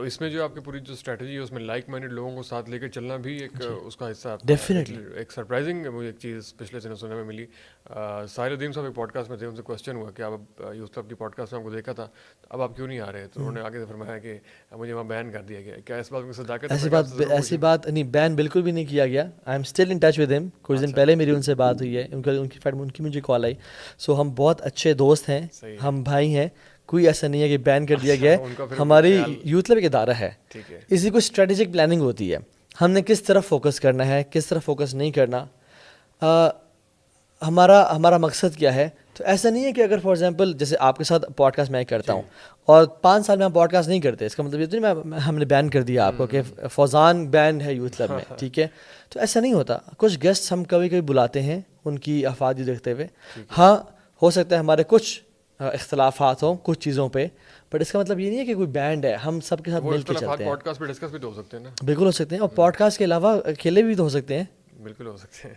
تو اس میں جو آپ کی پوری جو اسٹریٹجی ہے اس میں لائک مائنڈیڈ لوگوں کو ساتھ لے کے چلنا بھی ایک اس کا حصہ ہے. ڈیفینیٹلی. ایک سرپرائزنگ مجھے ایک چیز پچھلے دنوں سننے میں ملی. ساحل الدین صاحب ایک پوڈ کاسٹ میں تھے, ان سے کوشچن ہوا کہ آپ یوتھ کلب کی پوڈ کاسٹ میں آپ کو دیکھا تھا, اب آپ کیوں نہیں آ رہے؟ تو انہوں نے آگے سے فرمایا کہ مجھے وہاں بین کر دیا گیا. کیا اس بات میں صداقت ہے؟ ایسی بات نہیں, بین بالکل بھی نہیں کیا گیا. I am still in touch with ہم. کچھ دن پہلے میری ان سے بات ہوئی ہے, ان کی مجھے کال آئی. سو ہم بہت اچھے دوست ہیں, ہم بھائی ہیں, کوئی ایسا نہیں ہے کہ بین کر دیا گیا ہے. ہماری یوتھ کلب ایک ادارہ ہے, اسی کو اسٹریٹجک پلاننگ ہوتی ہے. ہم نے کس طرف فوکس کرنا ہے, کس طرف فوکس نہیں کرنا, ہمارا مقصد کیا ہے. تو ایسا نہیں ہے کہ اگر فار ایگزامپل جیسے آپ کے ساتھ پوڈ کاسٹ میں کرتا ہوں اور 5 سال میں ہم پوڈ کاسٹ نہیں کرتے, اس کا مطلب یہ تو نہیں ہم نے بین کر دیا آپ کو کہ فوزان بین ہے یوتھ کلب میں, ٹھیک ہے. تو ایسا نہیں ہوتا. کچھ گیسٹ ہم کبھی کبھی بلاتے ہیں ان کی افادی دیکھتے ہوئے. ہاں ہو سکتا ہے ہمارے کچھ اختلافات ہوں کچھ چیزوں پہ, بٹ اس کا مطلب یہ نہیں ہے کہ کوئی بینڈ ہے. ہم سب کے ساتھ مل کے چلتے ہیں. پوڈ کاسٹ پہ ڈسکس بھی تو ہو سکتے ہیں نا. بالکل ہو سکتے ہیں, اور پوڈ کاسٹ کے علاوہ اکیلے بھی تو ہو سکتے ہیں. بالکل ہو سکتے ہیں.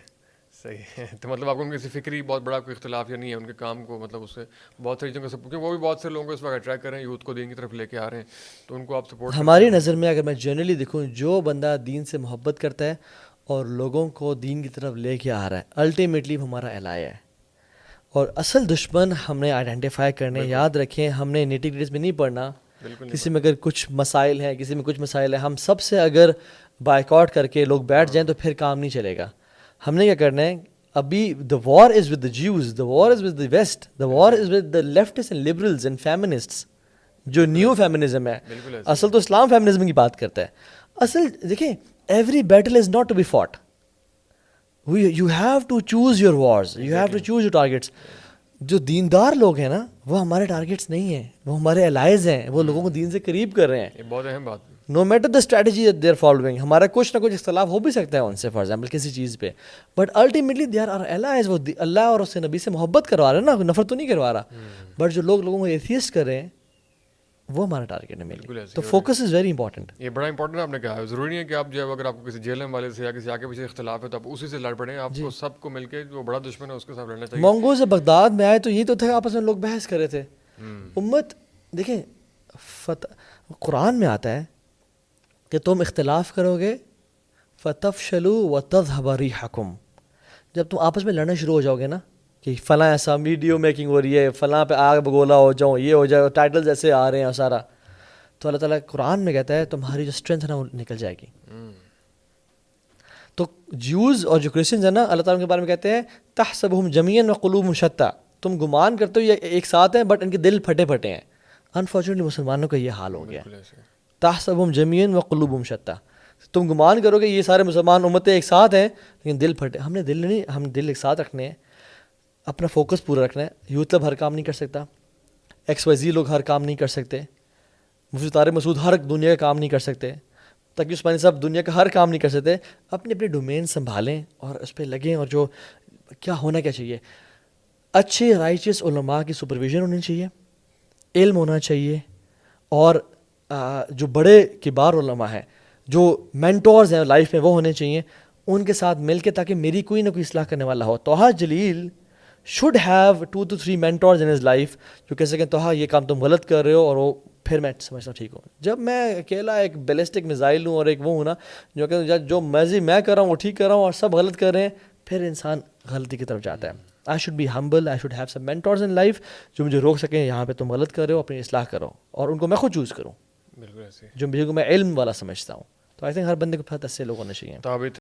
صحیح ہے. تو مطلب آپ کو ان کسی فکری بہت بڑا کوئی اختلاف یا نہیں ہے ان کے کام کو, مطلب اس سے بہت ساری چیزوں کو کیونکہ وہ بھی بہت سے لوگوں کو اس وقت اٹریکٹ کر رہے ہیں, یوتھ کو دین کی طرف لے کے آ رہے ہیں, تو ان کو آپ سپورٹ. ہماری نظر میں اگر میں جنرلی دیکھوں, جو بندہ دین سے محبت کرتا ہے اور لوگوں کو دین کی طرف لے کے آ رہا ہے, الٹیمیٹلی ہمارا الائے ہے. اور اصل دشمن ہم نے آئیڈینٹیفائی کرنے, یاد رکھیں ہم نے نیٹی گریڈیز میں نہیں پڑھنا. کسی میں اگر کچھ مسائل ہیں, کسی میں کچھ مسائل ہیں, ہم سب سے اگر بائیکاٹ کر کے لوگ بیٹھ جائیں تو پھر کام نہیں چلے گا. ہم نے کیا کرنا ہے, ابھی the war is with the Jews, the war is with the West, the war is with the leftists and liberals and feminists. جو نیو فیمنزم ہے, اصل تو اسلام فیمنزم کی بات کرتا ہے. اصل دیکھیں, every battle is not to be fought. You have to choose your wars, you have to choose your targets. جو دیندار لوگ ہیں نا وہ ہمارے ٹارگیٹس نہیں ہیں, وہ ہمارے الائز ہیں, وہ لوگوں کو دین سے قریب کر رہے ہیں. یہ بہت اہم بات. No matter the strategy they are following, ہمارا کچھ نہ کچھ اختلاف ہو بھی سکتا ہے ان سے, فار ایگزامپل کسی چیز پہ, but ultimately they are allies. وہ اللہ اور اس سے نبی سے محبت کروا رہے ہیں نا, نفرت تو نہیں کروا رہا. بٹ جو لوگوں کو ایتھیسٹ کر رہے ہیں وہ ہمارا ٹارگیٹ ہے مینلی. تو فوکس از ویری امپورٹنٹ. یہ بڑا امپورٹنٹ آپ نے کہا. ضروری نہیں ہے کہ آپ جو ہے اگر آپ کو کسی جیلم والے سے یا کسی آگے پیچھے اختلاف ہے تو آپ اسی سے لڑ پڑیں. آپ کو سب کو مل کے جو بڑا دشمن ہے اس کے ساتھ لڑنا چاہیے. مونگو سے بغداد میں آئے تو یہ تو تھا آپس میں لوگ بحث کر رہے تھے. امت دیکھیں قرآن میں آتا ہے کہ تم اختلاف کرو گے فتفشلوا وتذهب ريحكم. جب تم آپس میں لڑنا شروع ہو جاؤ گے نا کہ فلاں ایسا ویڈیو میکنگ ہو رہی ہے, فلاں پہ آگ بگولا ہو جاؤ, یہ ہو جائے, ٹائٹلز ایسے آ رہے ہیں سارا, تو اللہ تعالیٰ قرآن میں کہتا ہے تمہاری جو اسٹرینتھ ہے نا وہ نکل جائے گی. تو جیوز اور جو کرسچنز ہیں نا, اللہ تعالیٰ کے بارے میں کہتے ہیں تحسبهم جميعا وقلوبهم شتى. تم گمان کرتے ہو یہ ایک ساتھ ہیں بٹ ان کے دل پھٹے پھٹے ہیں. انفارچونیٹلی مسلمانوں کا یہ حال ہو گیا. تحسبهم جميعا وقلوبهم شتى. تم گمان کرو کہ یہ سارے مسلمان امتیں ایک ساتھ ہیں لیکن دل پھٹے. ہم نے دل نہیں, ہم دل ایک ساتھ رکھنے ہیں, اپنا فوکس پورا رکھنا ہے. یوتھ کلب ہر کام نہیں کر سکتا, ایکس وائی زی لوگ ہر کام نہیں کر سکتے, مفتی طارق مسعود ہر دنیا کا کام نہیں کر سکتے, تقی عثمانی صاحب دنیا کا ہر کام نہیں کر سکتے. اپنے اپنے ڈومین سنبھالیں اور اس پہ لگیں, اور جو کیا ہونا کیا چاہیے, اچھے رائچیس علماء کی سپرویژن ہونی چاہیے, علم ہونا چاہیے, اور جو بڑے کبار علماء ہیں جو مینٹورز ہیں لائف میں وہ ہونے چاہیے, ان کے ساتھ مل کے, تاکہ میری کوئی نہ کوئی اصلاح کرنے والا ہو. توحا جلیل should have 2 to 3 mentors in his life جو کہہ سکیں توحا یہ کام تم غلط کر رہے ہو, اور وہ پھر میں سمجھتا ہوں ٹھیک ہوں. جب میں اکیلا ایک بیلسٹک میزائل ہوں اور ایک وہ ہوں نا جو کہ جو مرضی میں کر رہا ہوں وہ ٹھیک کر رہا ہوں اور سب غلط کر رہے ہیں, پھر انسان غلطی کی طرف جاتا ہے. I should be humble, I should have some mentors in life جو مجھے روک سکیں, یہاں پہ تم غلط کر رہے ہو, اپنی اصلاح کرو, اور ان کو میں خود چوز کروں جو مجھے کو میں علم والا سمجھتا ہوں. تو آئی تھنک ہر بندے کو پتہ ایسے لوگ ہونے چاہیے.